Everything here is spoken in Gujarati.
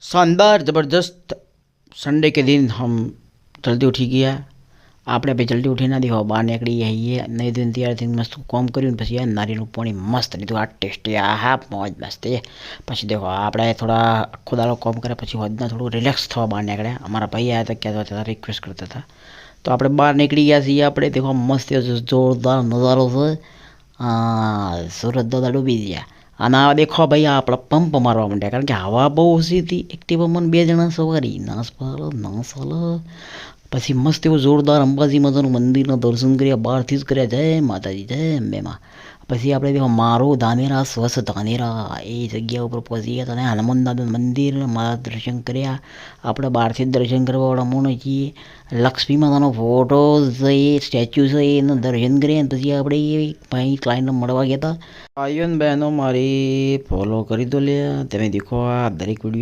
शानदार ज़बरदस्त संडे के दिन हम जल्दी उठी गया આપણે ભાઈ જલ્દી ઉઠીને દેખો બહાર નીકળી જઈએ નહીં ધોઈને તૈયાર થઈને મસ્ત કોમ કર્યું ને પછી યાર નારિયેળનું પાણી મસ્ત લીધું આ ટેસ્ટી આ હા મોજ મસ્ત પછી દેખો આપણે થોડા આખો દાડો કોમ કર્યા પછી હોજના થોડું રિલેક્સ થવા બહાર નીકળ્યા અમારા ભાઈ આવ્યા હતા કહેતા હતા રિક્વેસ્ટ કરતા હતા તો આપણે બહાર નીકળી ગયા છીએ આપણે દેખો મસ્ત જોરદાર નજારો છે સુરત દાદા ડૂબી ગયા અને આ દેખો ભાઈ આપણે પંપ મારવા માંડ્યા કારણ કે હવા બહુ ઓછી હતી એક્ટિવામાં 2 જણા સવારી ના સાલ પછી મસ્ત એવું જોરદાર અંબાજી માતાનું મંદિરના દર્શન કર્યા બહારથી જ કર્યા જય માતાજી જય અંબેમાં પછી આપણે દેખો મારું ધાનેરા સ્વસ્થ ધાનેરા એ જગ્યા ઉપર પહોંચી ગયા અને હનુમાન દાદા મંદિર મારા દર્શન કર્યા આપણે બહારથી જ દર્શન કરવાવાળા મોણ છીએ લક્ષ્મી માતાનો ફોટો છે એ સ્ટેચ્યુ છે એનું દર્શન કર્યા પછી આપણે એ ભાઈ ક્લાયન્ટને મળવા ગયા હતા ભાઈઓ ને બહેનો મારી ફોલો કરી દો લે તમે દેખો આ દરેક વિડીયો